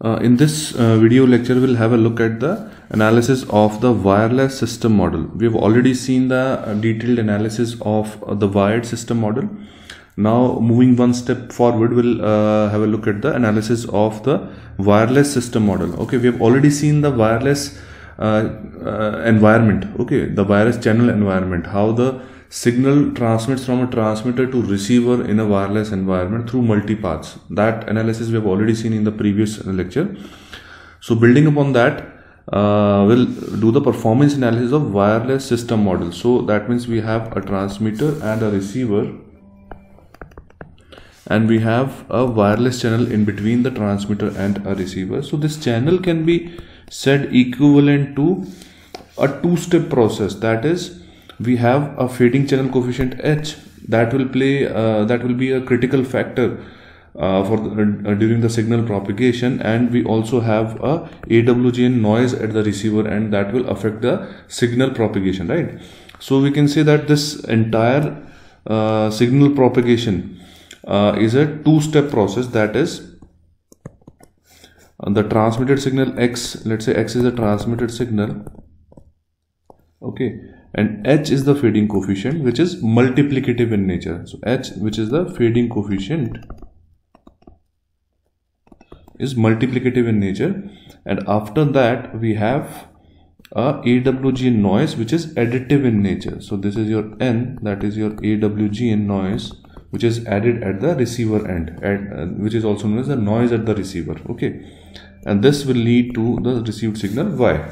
In this video lecture, we'll have a look at the analysis of the wireless system model. We have already seen the detailed analysis of the wired system model. Now, moving one step forward, we'll have a look at the analysis of the wireless system model. Okay, we have already seen the wireless environment. Okay, the wireless channel environment, how the signal transmits from a transmitter to receiver in a wireless environment through multipaths. That analysis we have already seen in the previous lecture. So building upon that, we'll do the performance analysis of wireless system model. So that means we have a transmitter and a receiver, and we have a wireless channel in between the transmitter and a receiver. So this channel can be said equivalent to a two-step process. That is, we have a fading channel coefficient H that will be a critical factor during the signal propagation, and we also have a AWGN noise at the receiver, and that will affect the signal propagation, right? So we can say that this entire signal propagation is a two-step process. That is, the transmitted signal X, let's say X is a transmitted signal, okay, and H is the fading coefficient, which is multiplicative in nature. So H, which is the fading coefficient, is multiplicative in nature, and after that we have a AWGN noise, which is additive in nature. So this is your N, that is your AWGN noise, which is added at the receiver end, which is also known as the noise at the receiver, okay, and this will lead to the received signal Y.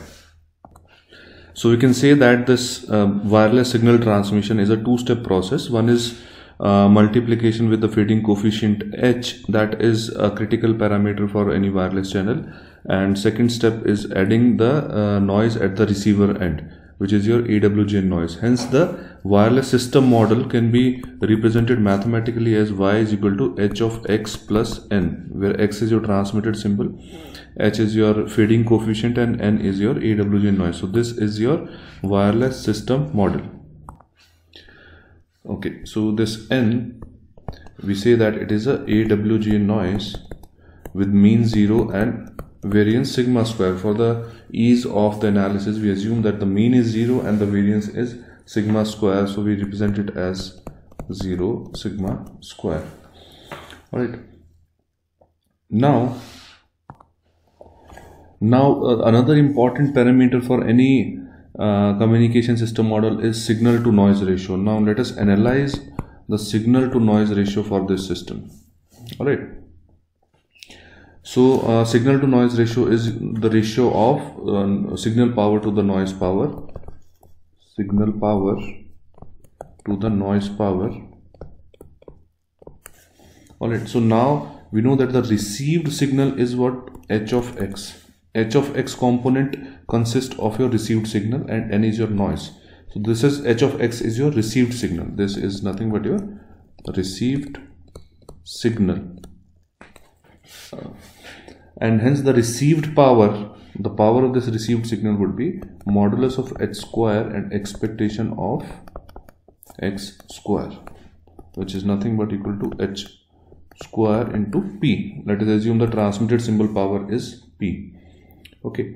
So we can say that this wireless signal transmission is a two-step process. One is multiplication with the fading coefficient H, that is a critical parameter for any wireless channel, and second step is adding the noise at the receiver end, which is your AWGN noise. Hence the wireless system model can be represented mathematically as Y is equal to H of X plus N, where X is your transmitted symbol, H is your fading coefficient, and N is your AWGN noise. So this is your wireless system model. Okay, so this N, we say that it is a AWGN noise with mean 0 and variance sigma square. For the ease of the analysis, we assume that the mean is 0 and the variance is sigma square, so we represent it as 0 sigma square. Alright, now another important parameter for any communication system model is signal to noise ratio. Now let us analyze the signal to noise ratio for this system. Alright, so signal to noise ratio is the ratio of signal power to the noise power, signal power to the noise power. Alright, so now we know that the received signal is what? H of X. H of X component consists of your received signal, and N is your noise. So this is H of X is your received signal. This is nothing but your received signal, and hence the received power, the power of this received signal would be modulus of H square and expectation of X square, which is nothing but equal to H square into P. Let us assume the transmitted symbol power is P. Okay,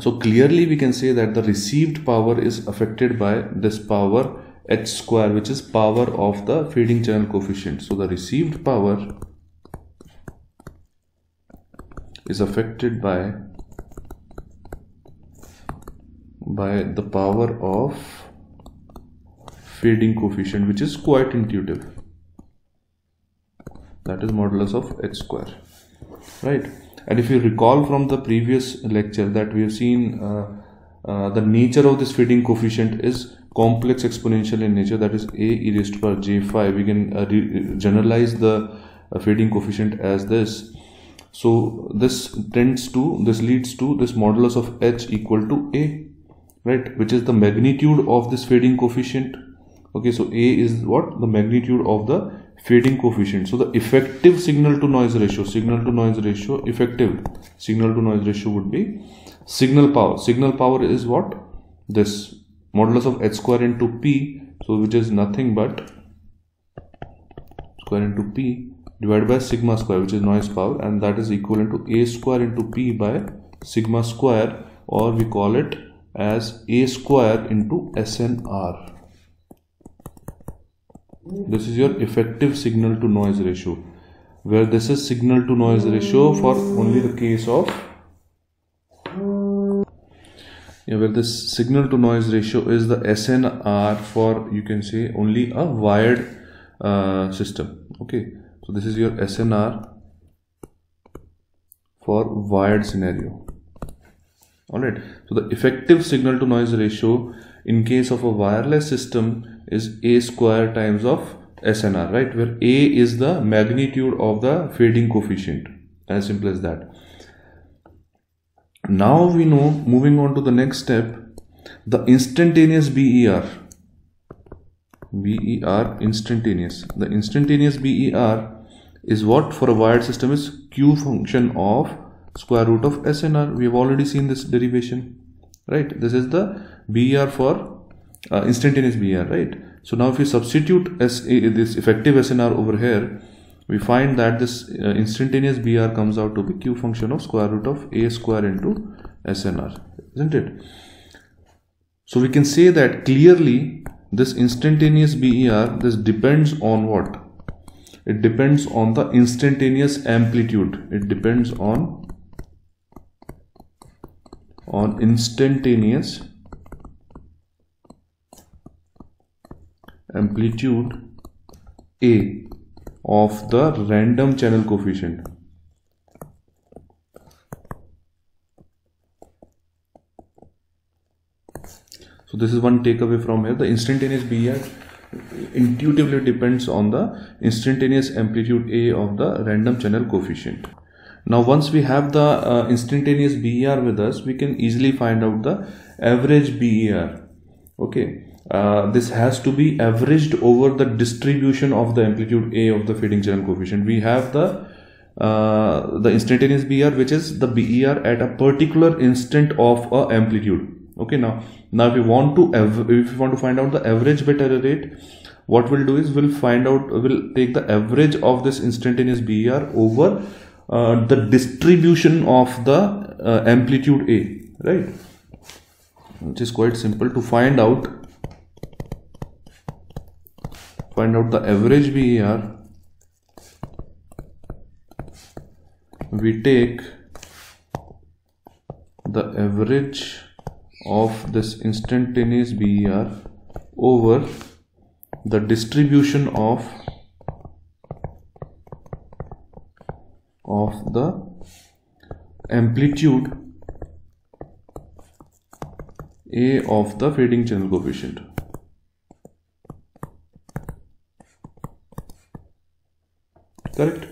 so clearly we can say that the received power is affected by this power H square, which is power of the fading channel coefficient. So the received power is affected by the power of fading coefficient, which is quite intuitive, that is modulus of H square, right? And if you recall from the previous lecture that we have seen, the nature of this fading coefficient is complex exponential in nature, that is a e raised to power j5. We can generalize the fading coefficient as this. So this leads to this modulus of H equal to A, right, which is the magnitude of this fading coefficient. Okay, so A is what? The magnitude of the fading coefficient. So the effective signal to noise ratio, effective signal to noise ratio would be signal power. Signal power is what? This modulus of H square into P, so which is nothing but square into P divided by sigma square, which is noise power, and that is equivalent to a square into p by sigma square, or we call it as a square into SNR. This is your effective signal to noise ratio, where this is signal to noise ratio for only the case of where this signal to noise ratio is the SNR for, you can say, only a wired system. Okay, so this is your SNR for wired scenario. Alright, so the effective signal to noise ratio in case of a wireless system is a square times of SNR, right, where a is the magnitude of the fading coefficient, as simple as that. Now we know, moving on to the next step, the instantaneous BER, instantaneous. The instantaneous BER is what for a wired system is Q function of square root of SNR. We have already seen this derivation, right? This is the BER for instantaneous BER, right? So now if we substitute this effective SNR over here, we find that this instantaneous BER comes out to be Q function of square root of a square into SNR, isn't it? So we can say that clearly this instantaneous BER, this depends on what? It depends on the instantaneous amplitude. It depends on instantaneous amplitude A of the random channel coefficient. So this is one takeaway from here. The instantaneous BER intuitively depends on the instantaneous amplitude A of the random channel coefficient. Now once we have the instantaneous BER with us, we can easily find out the average BER. Okay, this has to be averaged over the distribution of the amplitude A of the fading channel coefficient. We have the instantaneous BER, which is the BER at a particular instant of a amplitude. Okay, now if we want to find out the average bit error rate, what we'll do is we'll take the average of this instantaneous BER over the distribution of the amplitude A, right, which is quite simple. To find out the average BER, we take the average of this instantaneous BER over the distribution of the amplitude A of the fading channel coefficient. Correct.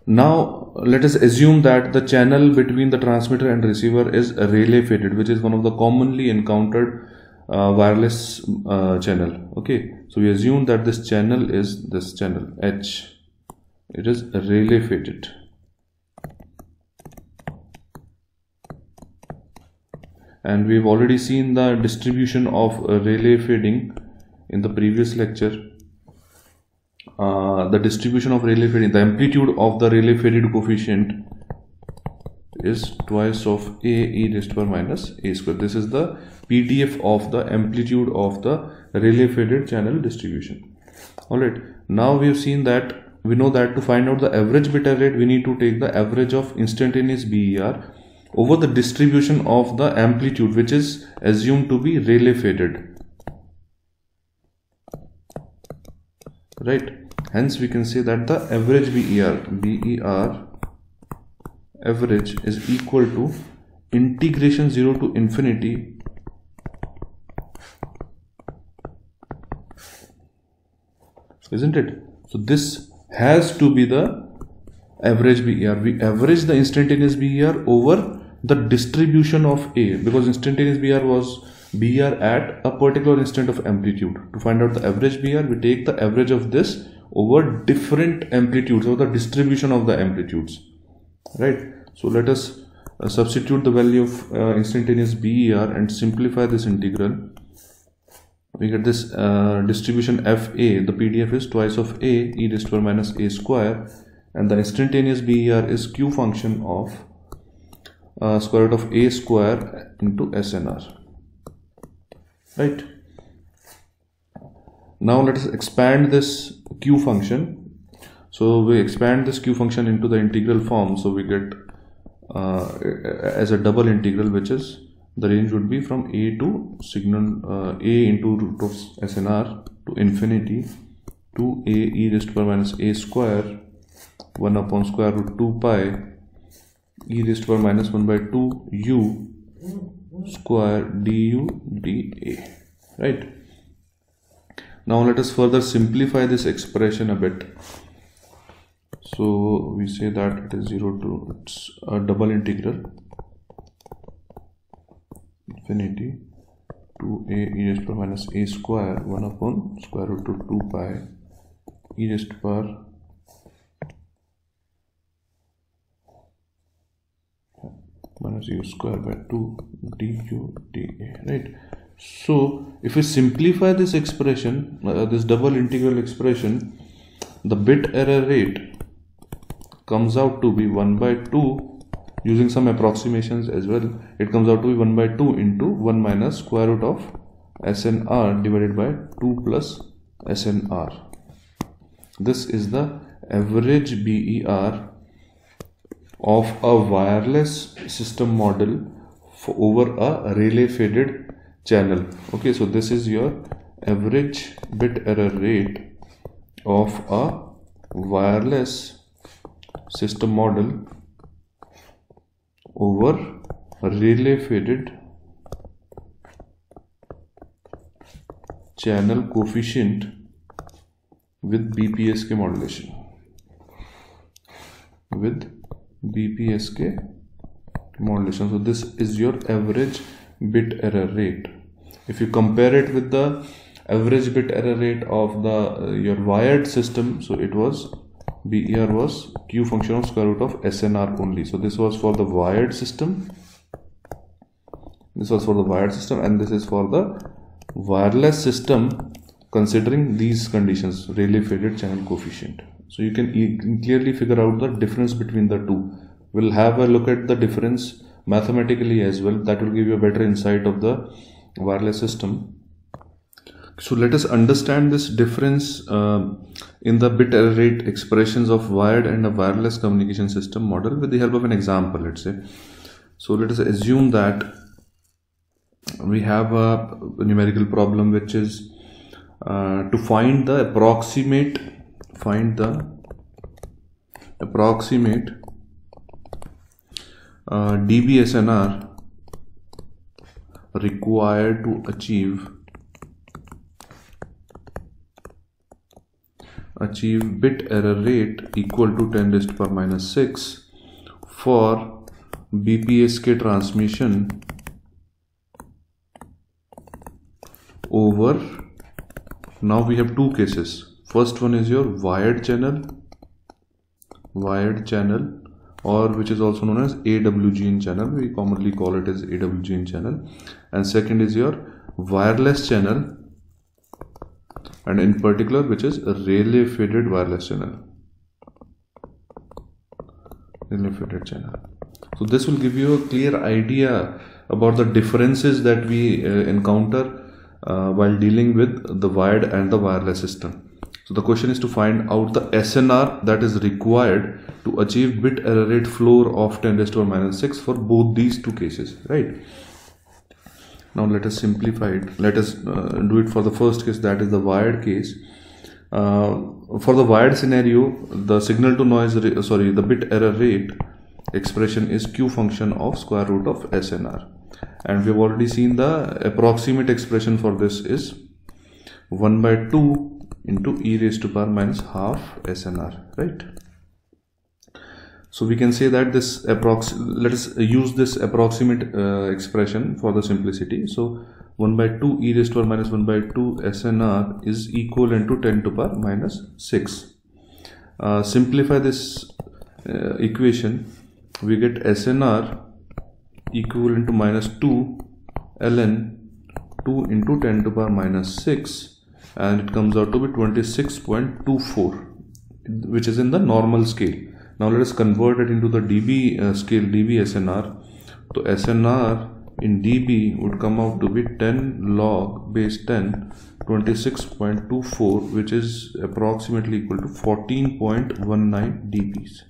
Now let us assume that the channel between the transmitter and receiver is Rayleigh faded, which is one of the commonly encountered wireless channel. Okay, so we assume that this channel is this channel H. It is Rayleigh faded. And we've already seen the distribution of Rayleigh fading in the previous lecture. The distribution of Rayleigh fading, the amplitude of the Rayleigh faded coefficient is twice of A e raised to power minus A square. This is the PDF of the amplitude of the Rayleigh faded channel distribution. Alright, now we have seen that we know that to find out the average bit error rate, we need to take the average of instantaneous BER over the distribution of the amplitude, which is assumed to be Rayleigh faded, right? Hence we can say that the average BER average is equal to integration 0 to infinity isn't it? So this has to be the average BER. We average the instantaneous BER over the distribution of A, because instantaneous BER was BER at a particular instant of amplitude. To find out the average BER, we take the average of this over different amplitudes, or the distribution of the amplitudes, right? So let us substitute the value of instantaneous BER and simplify this integral. we get this distribution fa. The PDF is twice of a e raised to power minus a square, and the instantaneous BER is q function of square root of a square into SNR, right? Now let us expand this q function. So we expand this q function into the integral form, so we get as a double integral, which is the range would be from a to signal a into root of SNR to infinity to a e raised to power minus a square 1 upon square root 2 pi e raised to power minus 1 by 2 u square du dA, right? Now let us further simplify this expression a bit. So we say that it is 0 to, it's a double integral infinity to a e raised to power minus a square 1 upon square root of 2 pi e raised to power minus u square by 2 du dA, right? So if we simplify this expression, this double integral expression, the bit error rate comes out to be 1 by 2. Using some approximations as well, it comes out to be 1 by 2 into 1 minus square root of SNR divided by 2 plus SNR. This is the average BER of a wireless system model for over a Rayleigh faded channel. Okay, so this is your average bit error rate of a wireless system model over Rayleigh faded channel coefficient with BPSK modulation. So this is your average bit error rate. If you compare it with the average bit error rate of the your wired system, so it was BER was q function of square root of SNR only. So this was for the wired system, and this is for the wireless system considering these conditions, Rayleigh faded channel coefficient. So you can clearly figure out the difference between the two. We'll have a look at the difference mathematically as well. That will give you a better insight of the wireless system. So let us understand this difference in the bit error rate expressions of wired and a wireless communication system model with the help of an example, let's say. So let us assume that we have a numerical problem which is to find the approximate dBSNR required to achieve bit error rate equal to 10 raised to power minus 6 for BPSK transmission over, now we have two cases. First one is your wired channel, or which is also known as AWGN channel. We commonly call it as AWGN channel. And second is your wireless channel, and in particular which is a Rayleigh faded wireless channel. So this will give you a clear idea about the differences that we encounter while dealing with the wired and the wireless system. So the question is to find out the SNR that is required to achieve bit error rate floor of 10 raised to power minus 6 for both these two cases, right? Now let us simplify it. Let us do it for the first case, that is the wired case. For the wired scenario, the signal to noise, the bit error rate expression is q function of square root of SNR, and we have already seen the approximate expression for this is 1 by 2 into e raised to power minus half SNR, right? So we can say that this let us use this approximate expression for the simplicity. So 1 by 2 e raised to power minus 1 by 2 SNR is equivalent to 10 to power minus 6. Simplify this equation, we get SNR equivalent to minus 2 ln 2 into 10 to the power minus 6, and it comes out to be 26.24, which is in the normal scale. Now let us convert it into the dB scale, dB SNR. So SNR in dB would come out to be 10 log base 10, 26.24, which is approximately equal to 14.19 dBs.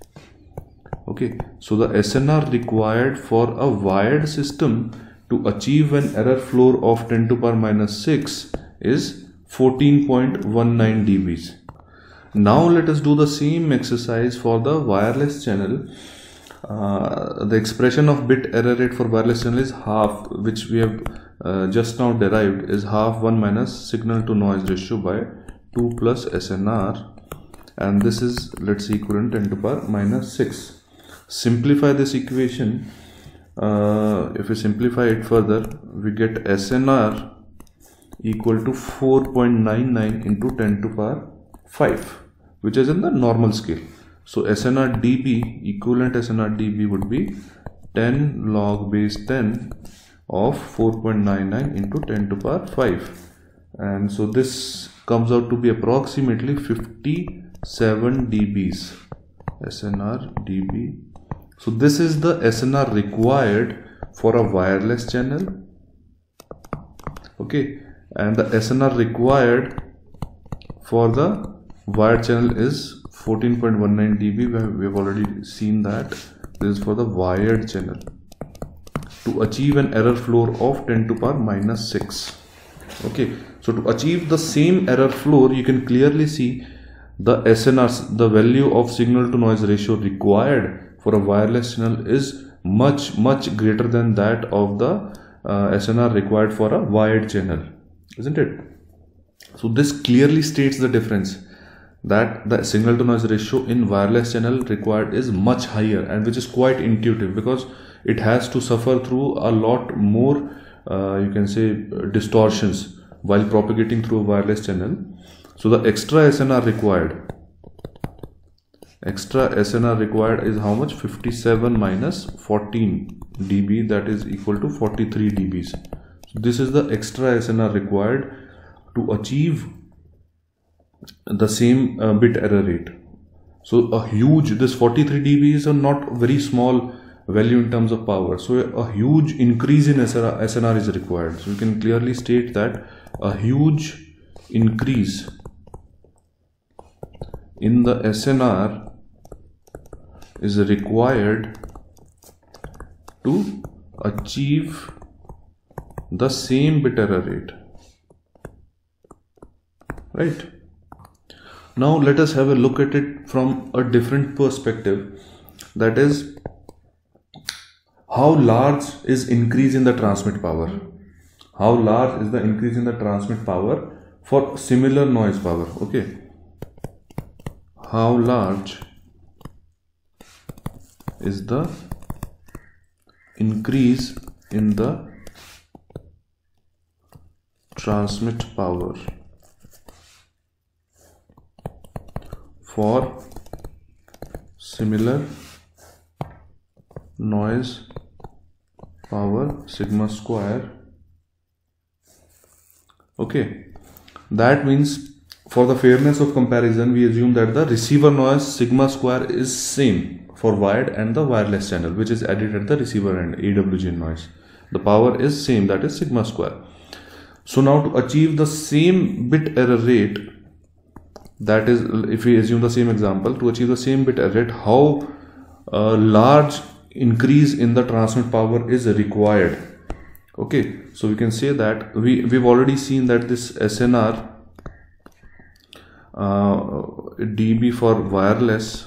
Okay, so the SNR required for a wired system to achieve an error floor of 10 to the power minus 6 is 14.19 dBs. Now let us do the same exercise for the wireless channel. The expression of bit error rate for wireless channel is half, which we have just now derived, is half 1 minus signal to noise ratio by 2 plus SNR, and this is, let's say, equivalent 10 to the power minus 6. Simplify this equation. If we simplify it further, we get SNR equal to 4.99 into 10 to the power 5, which is in the normal scale. So SNR dB, equivalent SNR dB would be 10 log base 10 of 4.99 into 10 to the power 5, and so this comes out to be approximately 57 dBs. SNR dB. So this is the SNR required for a wireless channel. Okay, and the SNR required for the wired channel is 14.19 dB. We have already seen that. This is for the wired channel to achieve an error floor of 10 to the power minus 6. Okay, so to achieve the same error floor, you can clearly see the SNR, the value of signal to noise ratio required for a wireless channel is much greater than that of the SNR required for a wired channel, isn't it? So this clearly states the difference, that the signal to noise ratio in wireless channel required is much higher, and which is quite intuitive because it has to suffer through a lot more you can say distortions while propagating through a wireless channel. So the extra SNR required is how much? 57 minus 14 dB, that is equal to 43 dBs. So this is the extra SNR required to achieve the same bit error rate. So a huge, this 43 dB is a not very small value in terms of power, so a huge increase in SNR is required. So you can clearly state that a huge increase in the SNR is required to achieve the same bit error rate, right? Now let us have a look at it from a different perspective, that is, how large is increase in the transmit power? How large is the increase in the transmit power for similar noise power? Okay, how large is the increase in the transmit power for similar noise power sigma square? Okay, that means for the fairness of comparison, we assume that the receiver noise sigma square is same for wired and the wireless channel, which is added at the receiver end, AWG noise. The power is same, that is sigma square. So now to achieve the same bit error rate, that is, if we assume the same example, to achieve the same bit error rate, how large increase in the transmit power is required? Okay, so we can say that we've already seen that this SNR dB for wireless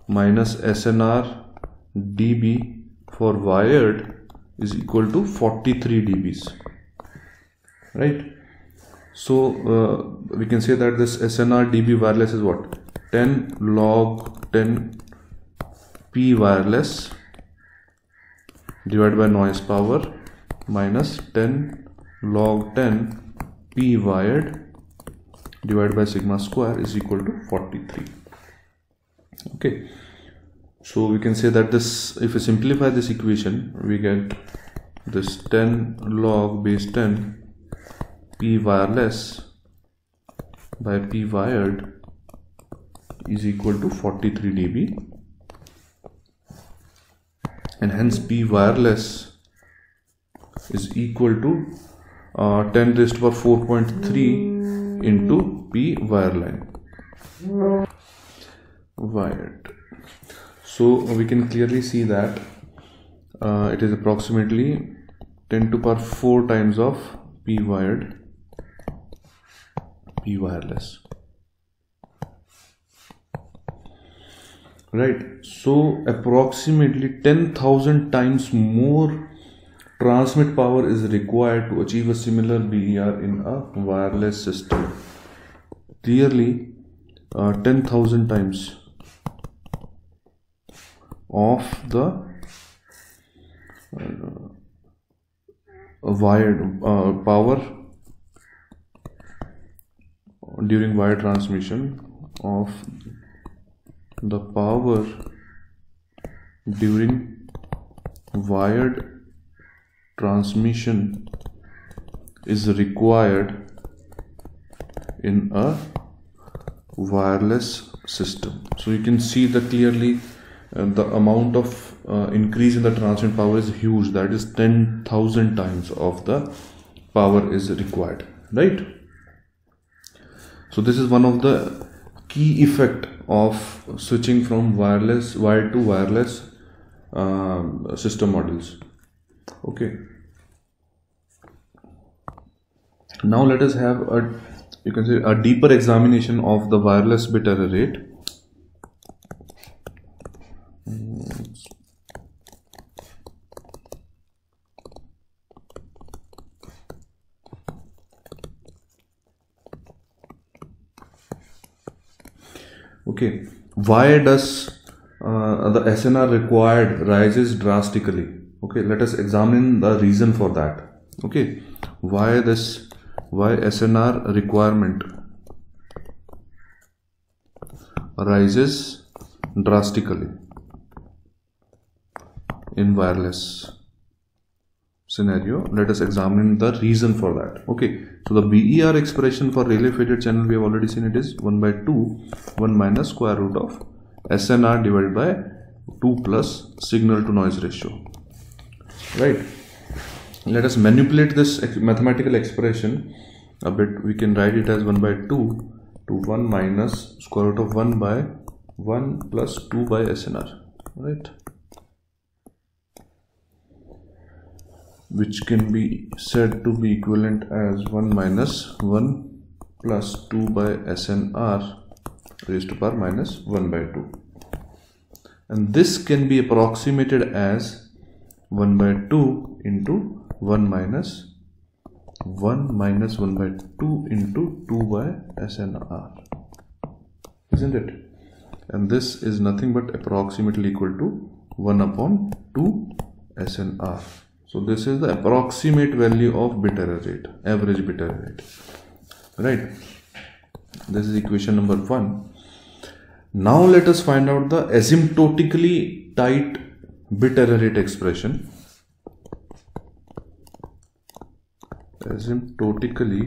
minus SNR dB for wired is equal to 43 dBs, right? So we can say that this SNR dB wireless is what? 10 log 10 P wireless divided by noise power minus 10 log 10 P wired divided by sigma square is equal to 43. Okay, so we can say that this, if we simplify this equation, we get this 10 log base 10 P wireless by P wired is equal to 43 dB, and hence P wireless is equal to 10 raised to power 4.3 into P wireline wired. So we can clearly see that it is approximately 10 to power 4 times of P wired, P wireless. Right, so approximately 10,000 times more transmit power is required to achieve a similar BER in a wireless system. Clearly 10,000 times of the wired power during wire transmission of the power during wired transmission is required in a wireless system. So you can see that clearly the amount of increase in the transmit power is huge. That is 10,000 times of the power is required, right? So this is one of the key effect of switching from wireless wired to wireless system models. Okay, now let us have a, you can say, a deeper examination of the wireless bit error rate. Okay, why does the SNR required rises drastically? Okay, let us examine the reason for that. Okay, why SNR requirement rises drastically in wireless scenario. Let us examine the reason for that. Okay, so the BER expression for relay faded channel, we have already seen it is 1/2 1 minus square root of SNR divided by 2 plus signal to noise ratio, right? Let us manipulate this mathematical expression a bit. We can write it as 1/2 to 1 minus square root of 1 by 1 plus 2 by SNR, right? Which can be said to be equivalent as 1 minus 1 plus 2 by SNR raised to power minus 1/2. And this can be approximated as 1/2 into 1 minus 1/2 into 2 by SNR, isn't it? And this is nothing but approximately equal to 1/2 SNR. So this is the approximate value of bit error rate, average bit error rate, right? This is equation number 1. Now let us find out the asymptotically tight bit error rate expression. Asymptotically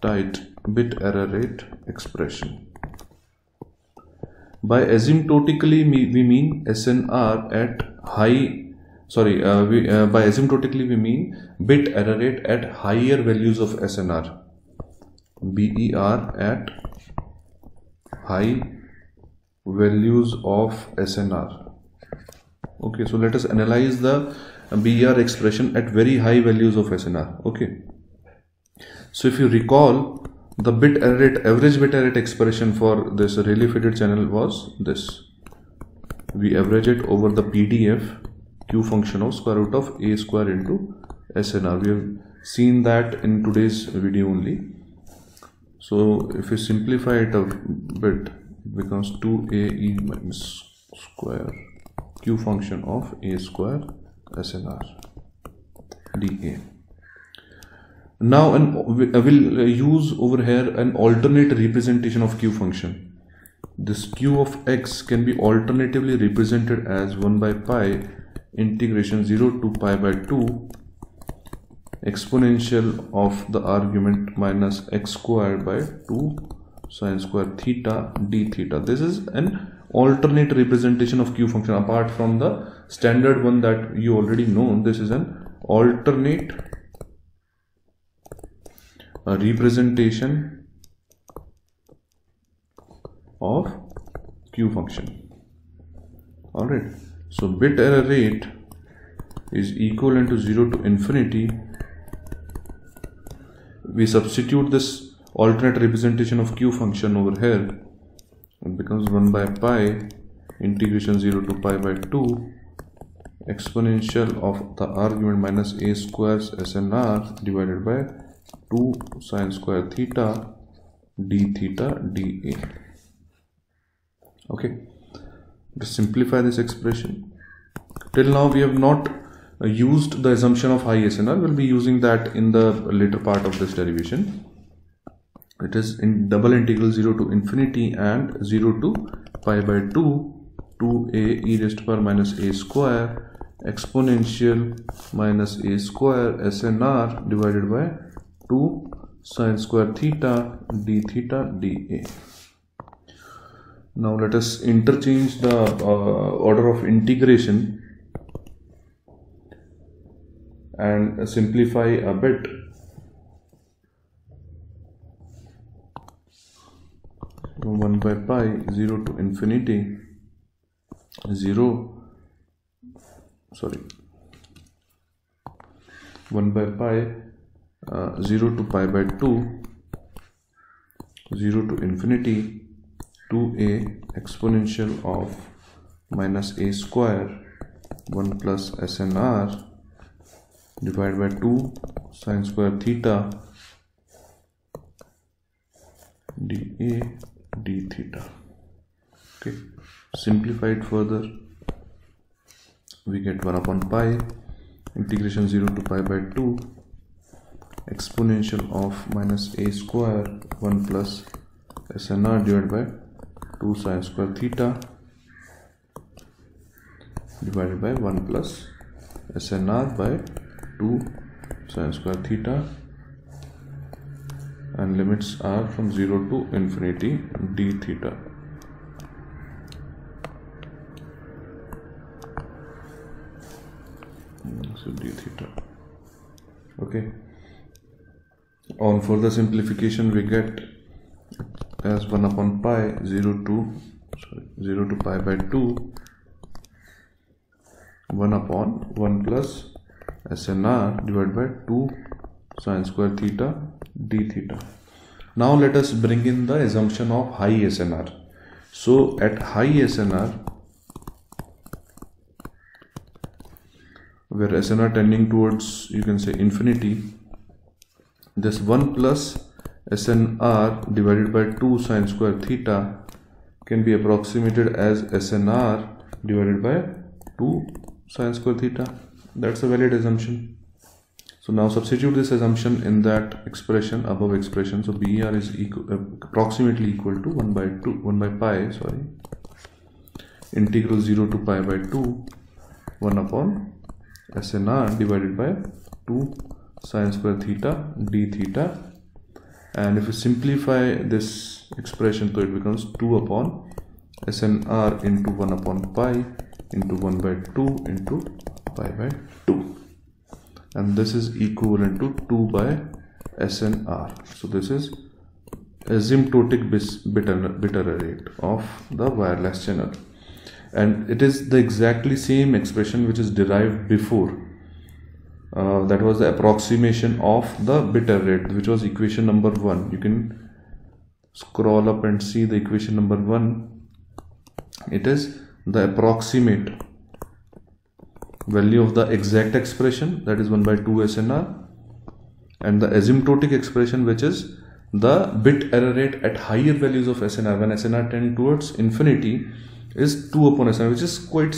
tight bit error rate expression. By asymptotically we mean SNR at high, by asymptotically we mean bit error rate at higher values of SNR. BER at high values of SNR. Okay, so let us analyze the BER expression at very high values of SNR. Okay, so if you recall, the bit error rate, average bit error rate expression for this relay faded channel was this. We average it over the PDF Q function of square root of A square into SNR. We have seen that in today's video only. So if you simplify it a bit, it becomes 2AE minus square Q function of A square SNR dA. Now I will use over here an alternate representation of Q function. This Q of X can be alternatively represented as 1 by pi integration 0 to pi by 2 exponential of the argument minus x squared by 2 sine square theta d theta. This is an alternate representation of q function apart from the standard one that you already know. This is an alternate representation of q function. Alright, so bit error rate is equivalent to 0 to infinity. We substitute this alternate representation of q function over here. It becomes 1 by pi integration 0 to pi by 2 exponential of the argument minus a squares SNR divided by 2 sine square theta d theta dA. Okay, to simplify this expression, till now we have not used the assumption of high SNR. We'll be using that in the later part of this derivation. It is in double integral 0 to infinity and 0 to pi by 2 2a e raised to power minus a square exponential minus a square SNR divided by 2 sine square theta d theta dA. Now let us interchange the order of integration and simplify a bit. So 1 by pi 0 to infinity 1 by pi 0 to pi by 2 0 to infinity 2a exponential of minus a square 1 plus SNR divided by 2 sine square theta dA d theta. Okay, simplify it further. We get 1 upon pi integration 0 to pi by 2 exponential of minus a square 1 plus SNR divided by 2 sine square theta divided by 1 plus SNR by 2 sine square theta, and limits are from 0 to infinity d theta. So d theta. Okay, on further simplification we get as 1 upon pi 0 to pi by 2 1 upon 1 plus SNR divided by 2 sine square theta d theta. Now let us bring in the assumption of high SNR. So at high SNR, where SNR tending towards, you can say, infinity, this 1 plus SNR divided by 2 sine square theta can be approximated as SNR divided by 2 sine square theta. That's a valid assumption. So now substitute this assumption in that expression, above expression. So BER is approximately equal to 1 by pi integral 0 to pi by 2 1 upon SNR divided by 2 sine square theta d theta. And if you simplify this expression, so it becomes 2 upon SNR into 1 upon pi into 1 by 2 into pi by 2, and this is equivalent to 2 by SNR. So this is asymptotic bit error rate of the wireless channel, and it is the exactly same expression which is derived before. That was the approximation of the bit error rate, which was equation number 1. You can scroll up and see the equation number 1. It is the approximate value of the exact expression, that is 1 by 2 SNR, and the asymptotic expression, which is the bit error rate at higher values of SNR when SNR tend towards infinity, is 2 upon SNR, which is quite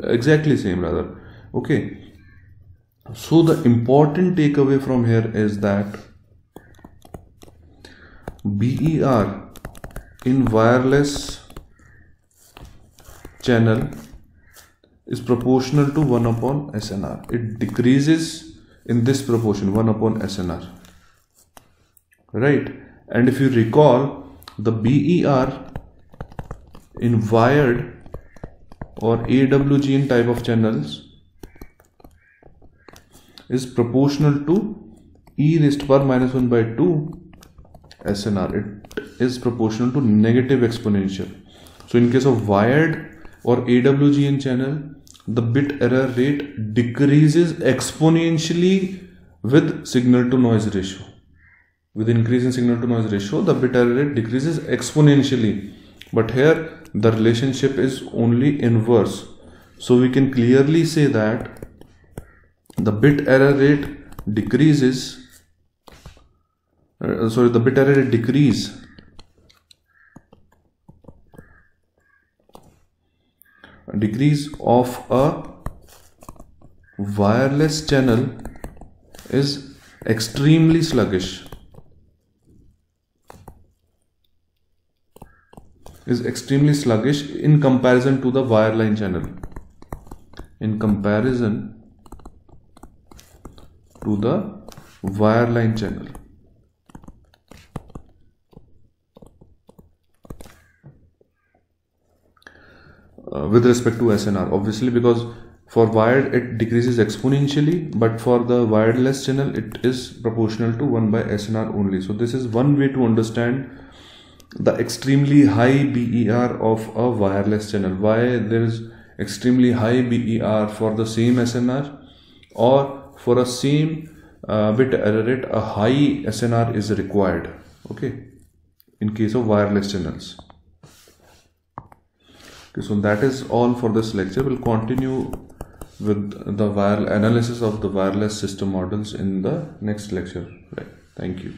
exactly same rather. Okay, so the important takeaway from here is that BER in wireless channel is proportional to 1 upon SNR. It decreases in this proportion, 1 upon SNR. Right? And if you recall, the BER in wired or AWGN type of channels is proportional to e raised to power minus 1 by 2 SNR. It is proportional to negative exponential. So in case of wired or AWGN channel, the bit error rate decreases exponentially with signal to noise ratio. With increase in signal to noise ratio, the bit error rate decreases exponentially. But here the relationship is only inverse. So we can clearly say that the bit error rate decreases, the bit error rate decrease of a wireless channel is extremely sluggish. In comparison to the wireline channel. In comparison to the wireline channel. With respect to SNR, obviously, because for wired it decreases exponentially, but for the wireless channel it is proportional to 1 by SNR only. So this is one way to understand the extremely high BER of a wireless channel. Why there is extremely high BER for the same SNR, or for a same bit error rate a high SNR is required, okay, in case of wireless channels. Okay, so that is all for this lecture. We'll continue with the analysis of the wireless system models in the next lecture. Right. Thank you.